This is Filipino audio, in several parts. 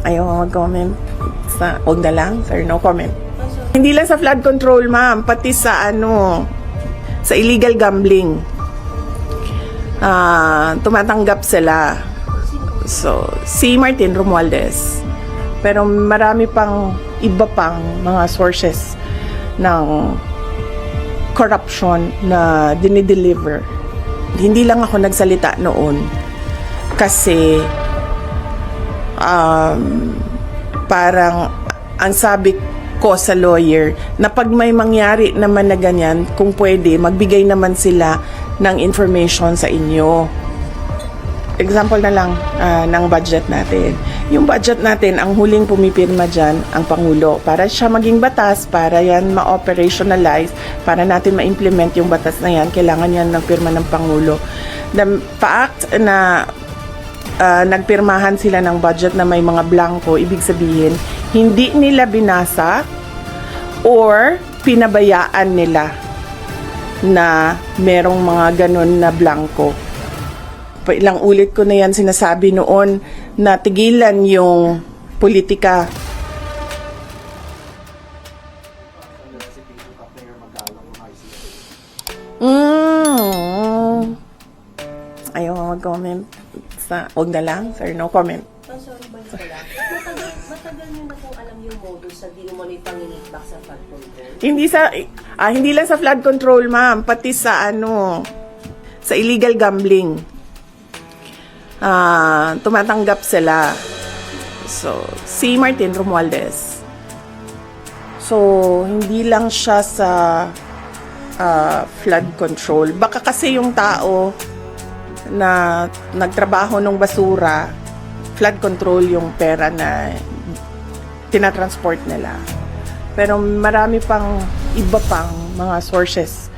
Ayaw mag-comment sa, huwag na lang, sir, no comment. Hindi lang sa flood control, ma'am, pati sa sa illegal gambling. Tumatanggap sila. So, si Martin Romualdez. Pero marami pang iba pang mga sources ng corruption na dinideliver. Hindi lang ako nagsalita noon kasi parang ang sabi ko sa lawyer na pag may mangyari naman na ganyan, kung pwede, magbigay naman sila ng information sa inyo. Example na lang ng budget natin. Yung budget natin, ang huling pumipirma dyan, ang Pangulo. Para siya maging batas, para yan ma-operationalize, para natin ma-implement yung batas na yan, kailangan yan ng pirma ng Pangulo. The fact na nagpirmahan sila ng budget na may mga blanco, ibig sabihin, hindi nila binasa or pinabayaan nila na merong mga ganun na blanco. Ilang ulit ko na yan sinasabi noon na tigilan yung politika. Ayaw mag-comment sa, huwag na lang, sir, no comment. Sorry, balik ko lang. Matagal nyo na kung alam yung modus sa di mo nang pangingitback sa flood control? Hindi lang sa flood control, ma'am, pati sa sa illegal gambling. Tumatanggap sila. So, si Martin Romualdez. So, hindi lang siya sa flood control. Baka kasi yung tao na nagtrabaho ng basura, flood control yung pera na tinatransport nila. Pero marami pang iba pang mga sources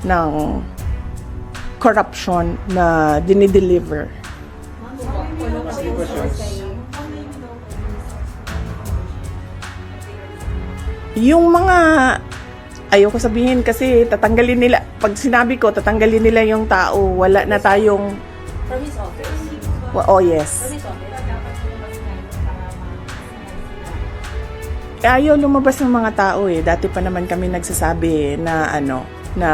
ng corruption na dinideliver. Yung mga ayoko sabihin kasi tatanggalin nila, pag sinabi ko tatanggalin nila yung tao, wala na tayong From his office? oh yes. From his office? Ayaw lumabas ng mga tao eh. Dati pa naman kami nagsasabi na na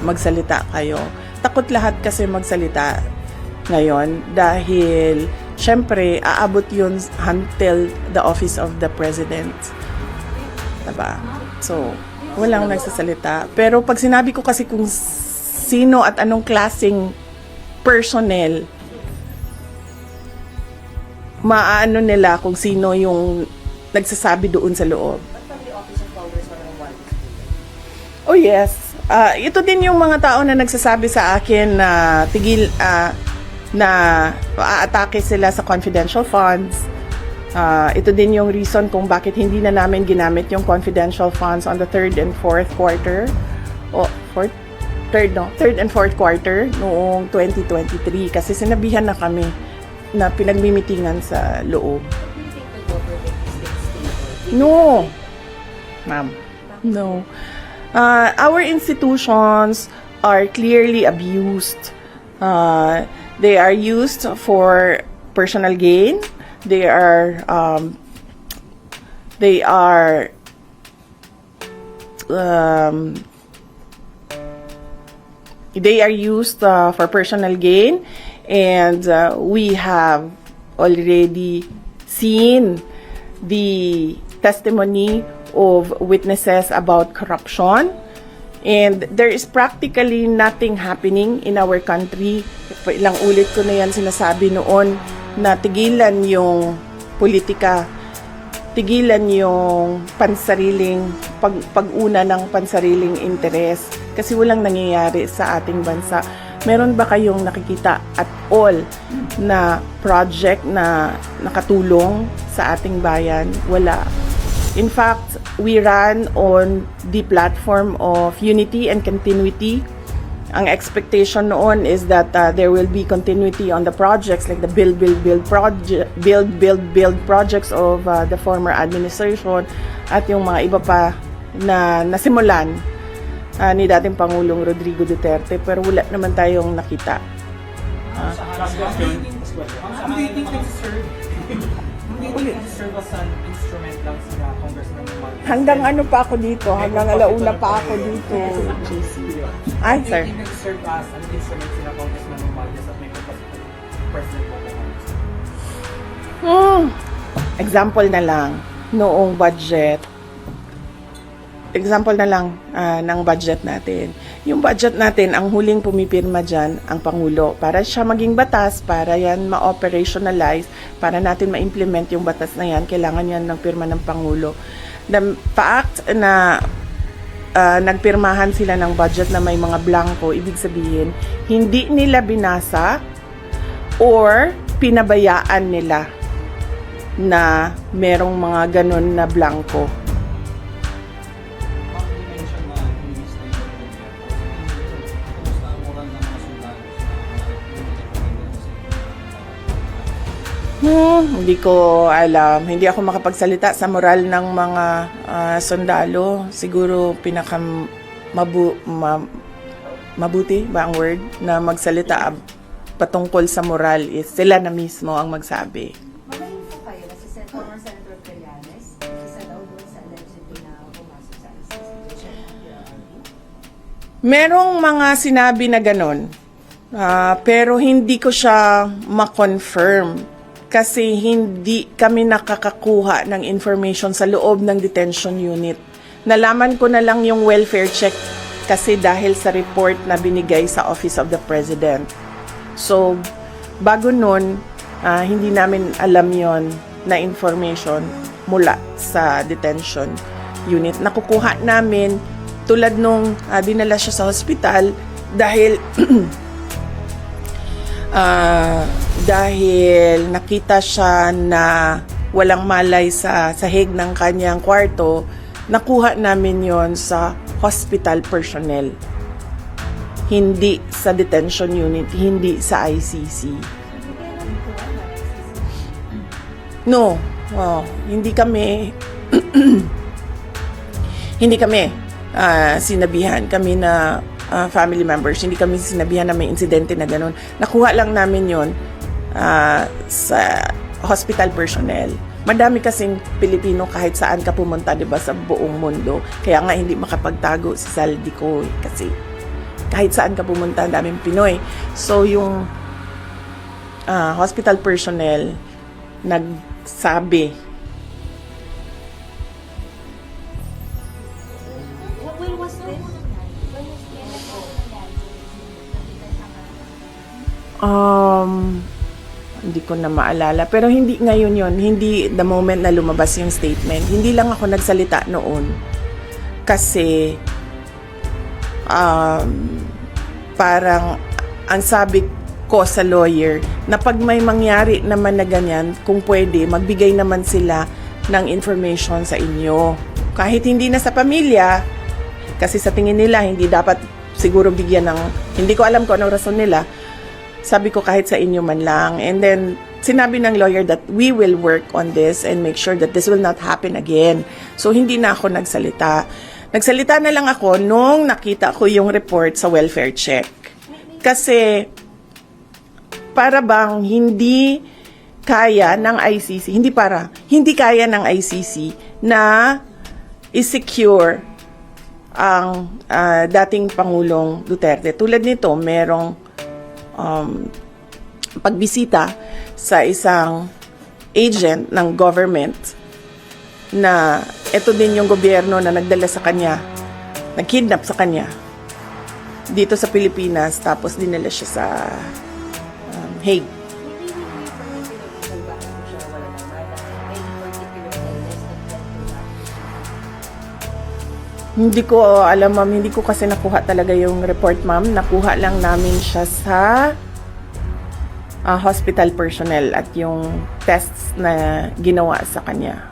magsalita kayo. Takot lahat kasi magsalita ngayon dahil syempre aabot yun until the office of the president. Diba? So, walang nagsasalita. Pero pag sinabi ko kasi kung sino at anong klaseng personnel, maano nila kung sino yung nagsasabi doon sa loob. But from the office of Congressman Romualdez? Oh yes. Ito din yung mga tao na nagsasabi sa akin na na aatake sila sa confidential funds. Ito din yung reason kung bakit hindi na namin ginamit yung confidential funds on the third and fourth quarter. Third and fourth quarter noong 2023 kasi sinabihan na kami na pinagmimitingan sa loob. No. Ma'am. No. Our institutions are clearly abused. They are used for personal gain. They are used for personal gain, and we have already seen the testimony of witnesses about corruption, and there is practically nothing happening in our country. Ilang ulit ko na yan sinasabi noon na tigilan yung politika, tigilan yung pag-una ng pansariling interes kasi walang nangyayari sa ating bansa. Meron ba kayong nakikita at all na project na nakatulong sa ating bayan? Wala. In fact, we ran on the platform of unity and continuity. Ang expectation noon is that there will be continuity on the projects like the build projects of the former administration at yung mga iba pa na nasimulan ni dating Pangulong Rodrigo Duterte, pero wala naman tayong nakita. Last question. How do you think nag-serve as an instrument lang sila, Congressman Romualdez. Hanggang ano pa ako dito, hanggang alauna pa ako dito. Ay, sir. Hindi nag-serve as an instrument sila, Congressman Romualdez, at may purpose po President Bongbong. Example na lang, noong budget, example na lang ng budget natin. Yung budget natin, ang huling pumipirma dyan, ang Pangulo. Para siya maging batas, para yan ma-operationalize, para natin ma-implement yung batas na yan, kailangan yan ng pirma ng Pangulo. The fact na nagpirmahan sila ng budget na may mga blanco, ibig sabihin, hindi nila binasa or pinabayaan nila na merong mga ganun na blanco. Hindi ko alam. Hindi ako makapagsalita sa moral ng mga sundalo. Siguro mabuti ba ang word na magsalita patungkol sa moral is sila na mismo ang magsabi. Magaling po kayo na si former Senator Trillanes, isa daw doon sa allegedly na pumasok sa ICC. Merong mga sinabi na ganun, pero hindi ko siya ma-confirm kasi hindi kami nakakakuha ng information sa loob ng detention unit. Nalaman ko na lang yung welfare check kasi dahil sa report na binigay sa Office of the President. So, bago nun, hindi namin alam yon na information mula sa detention unit. Nakukuha namin tulad nung dinala siya sa hospital dahil dahil nakita siya na walang malay sa sahig ng kanyang kwarto, nakuha namin yon sa hospital personnel. Hindi sa detention unit, hindi sa ICC. No, hindi kami hindi kami sinabihan kami na family members, hindi kami sinabihan na may insidente na ganun. Nakuha lang namin yon sa hospital personnel. Madami kasing Pilipino kahit saan ka pumunta, 'di ba, sa buong mundo. Kaya nga hindi makapagtago si Saldico kasi kahit saan ka pumunta, daming Pinoy. So yung hospital personnel nagsabi. When was this? Hindi ko na maalala. Pero hindi ngayon yon, hindi the moment na lumabas yung statement. Hindi lang ako nagsalita noon. Kasi, parang, ang sabi ko sa lawyer, na pag may mangyari naman na ganyan, kung pwede, magbigay naman sila ng information sa inyo. Kahit hindi na sa pamilya, kasi sa tingin nila, hindi dapat siguro bigyan ng, hindi ko alam kung anong rason nila, sabi ko kahit sa inyo man lang. And then, sinabi ng lawyer that we will work on this and make sure that this will not happen again. So, hindi na ako nagsalita. Nagsalita na lang ako nung nakita ko yung report sa welfare check. Kasi, para bang hindi kaya ng ICC, hindi kaya ng ICC na i-secure ang dating Pangulong Duterte. Tulad nito, merong pagbisita sa isang agent ng government na ito din yung gobyerno na nagdala sa kanya, nagkidnap sa kanya dito sa Pilipinas, tapos dinala siya sa Hague. Hindi ko alam, ma'am. Hindi ko kasi nakuha talaga yung report, ma'am. Nakuha lang namin siya sa hospital personnel at yung tests na ginawa sa kanya.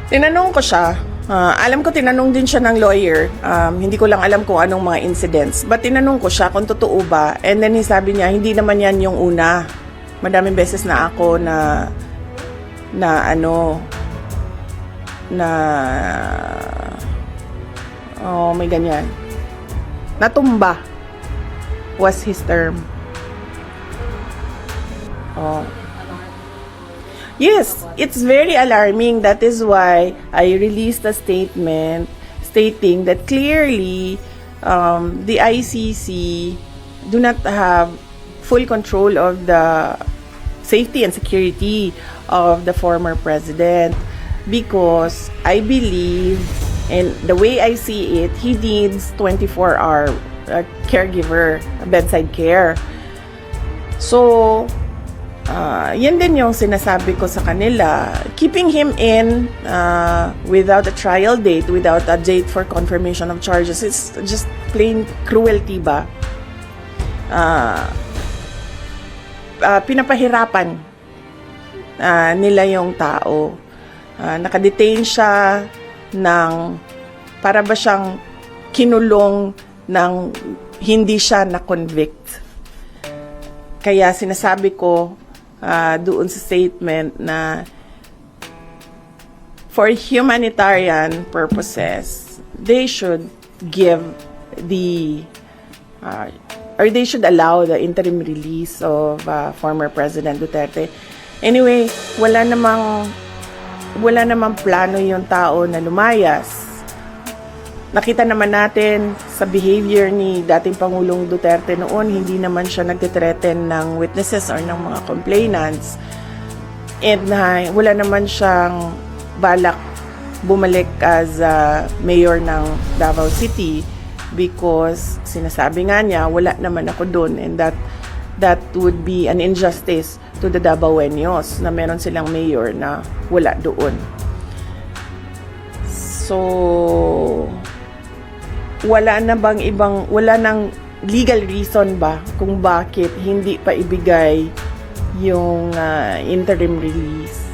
Tinanong ko siya. Alam ko tinanong din siya ng lawyer. Hindi ko lang alam kung anong mga incidents. But tinanong ko siya kung totoo ba. And then sabi niya, hindi naman yan yung una. Madaming beses na ako na Oh, may ganyan. Natumba was his term. Oh. Yes, it's very alarming. That is why I released a statement stating that clearly the ICC do not have full control of the safety and security of the former president, because I believe, and the way I see it, he needs 24-hour caregiver, bedside care. So, yan din yung sinasabi ko sa kanila. Keeping him in without a trial date, without a date for confirmation of charges, it's just plain cruelty ba? Pinapahirapan nila yung tao. Nakadetain siya ng para ba siyang kinulong ng hindi siya na-convict. Kaya sinasabi ko doon sa statement na for humanitarian purposes, they should give the or they should allow the interim release of former President Duterte. Anyway, wala namang plano yung tao na lumayas. Nakita naman natin sa behavior ni dating Pangulong Duterte noon, hindi naman siya nagtitreten ng witnesses or ng mga complainants. And wala naman siyang balak bumalik as mayor ng Davao City, because sinasabi nga niya, wala naman ako doon, and that would be an injustice to the Davaoenos na meron silang mayor na wala doon. So, wala nang legal reason ba kung bakit hindi pa ibigay yung interim release.